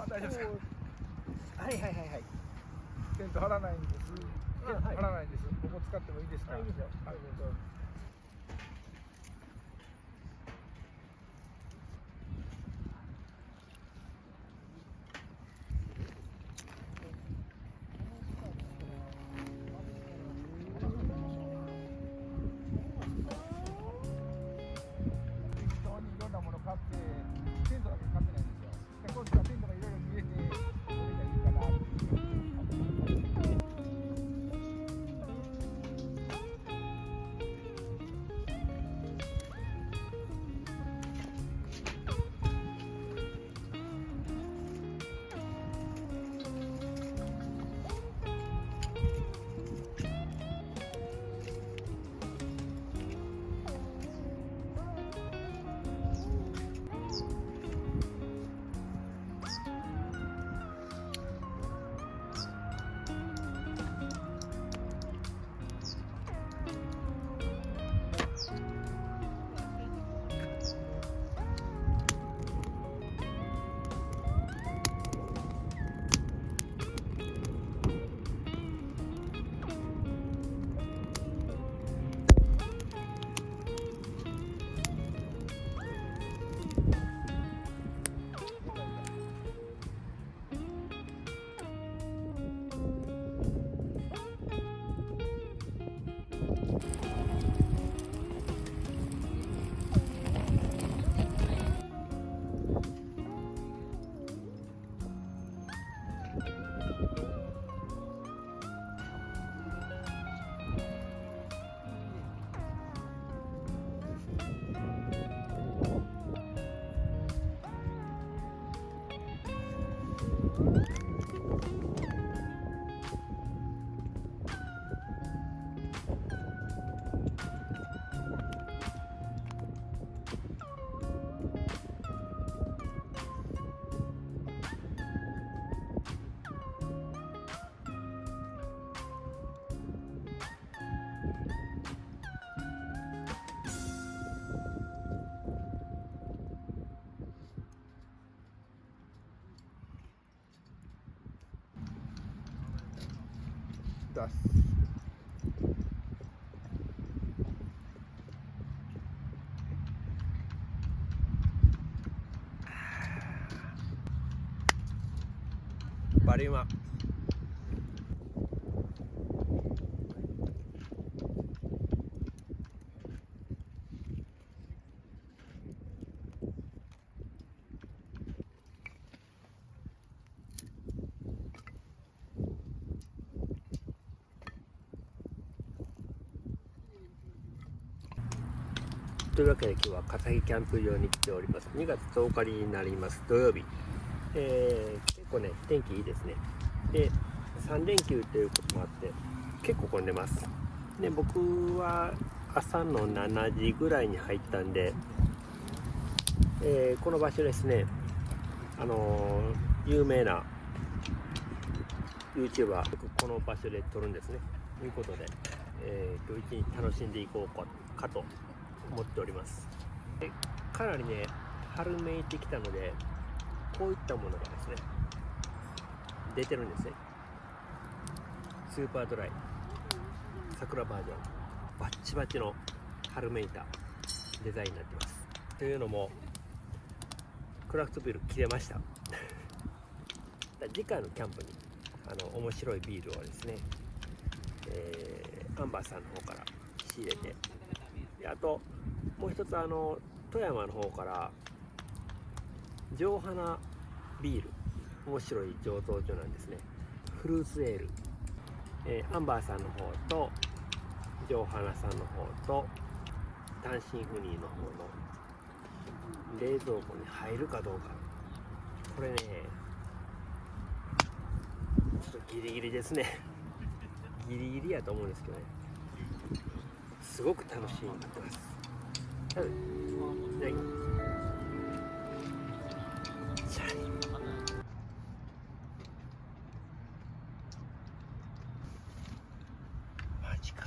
大丈夫ですか。はいはいはいはい。テント張らないんです。張らないんです。ここ使ってもいいですか。いいですよ。はい、どうぞ。いろんなもの買って、テントだけ買ってないんですよ。で、こっちはテントがいろいろ見えて、これがいいかなっていう。出す。バリウマ。というわけで今日は笠木キャンプ場に来ております。2月10日になります土曜日、結構ね天気いいですね。で3連休ということもあって結構混んでます。で僕は朝の7時ぐらいに入ったんで、この場所ですね、有名な YouTuber よくこの場所で撮るんですね。ということで、今日一日楽しんでいこうかと思っております。でかなりね春めいてきたので、こういったものがですね出てるんですね。スーパードライ桜バージョン、バッチバチの春めいたデザインになってます。というのもクラフトビール切れました次回のキャンプに面白いビールをですね、アンバーさんの方から仕入れて、であともう一つ富山の方から上花ビール、面白い醸造所なんですね。フルーツエール、アンバーさんの方と上花さんの方と単身赴任の方の冷蔵庫に入るかどうか、これねちょっとギリギリですねギリギリやと思うんですけどね、すごく楽しみになってます。はい、マジか。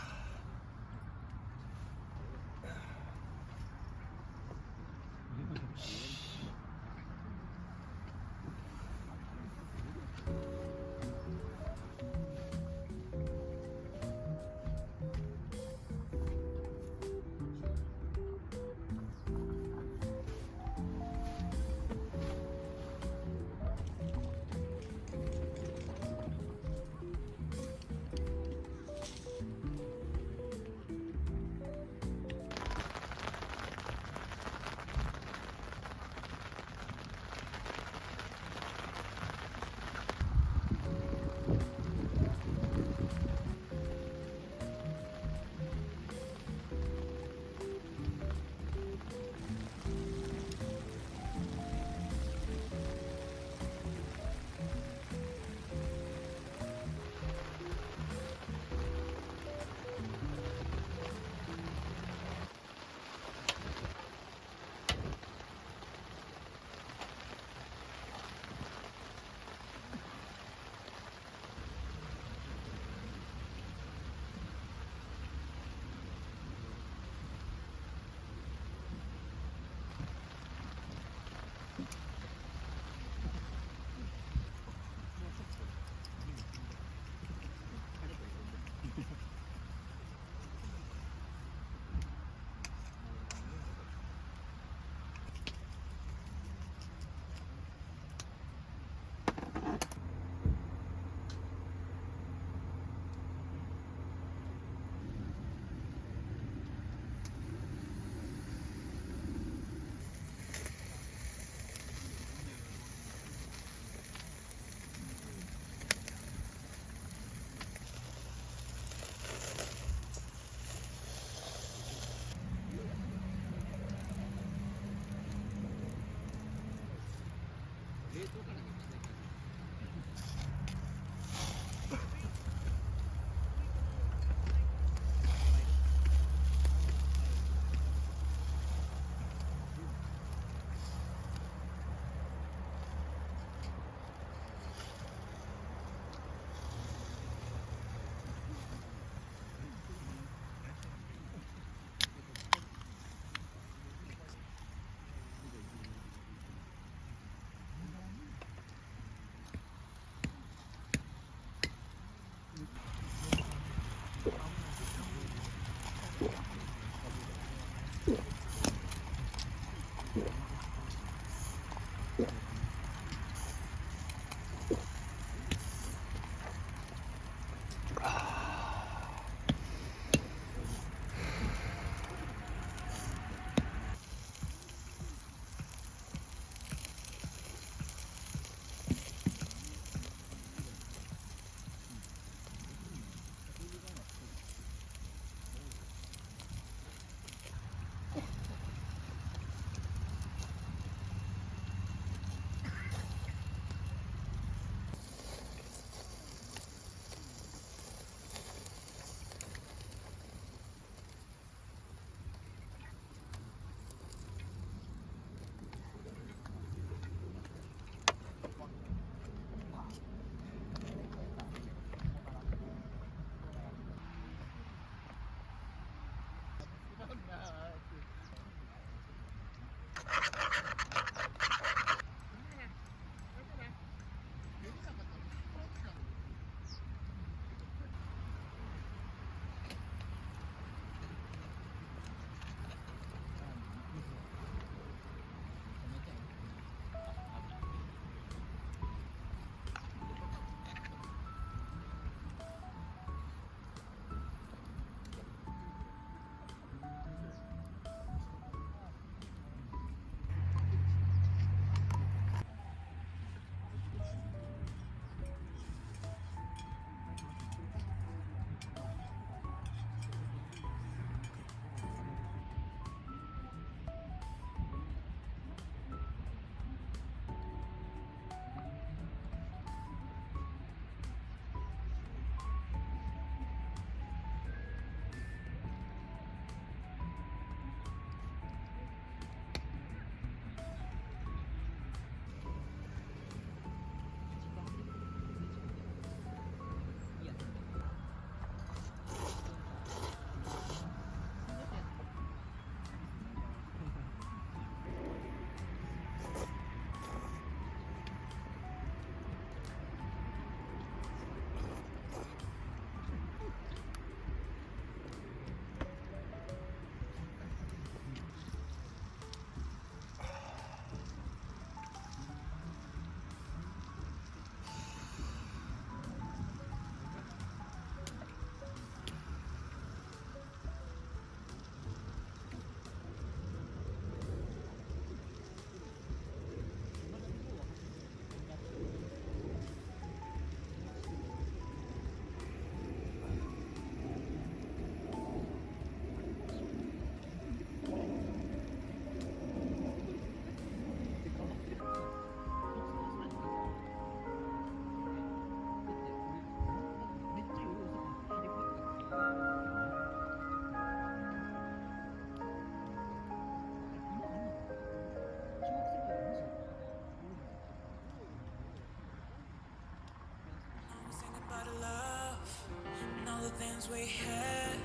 times we had.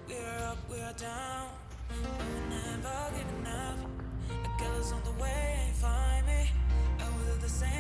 We're up, we're down, we're never giving up. A girl's on the way, ain't find me, and we'll do the same.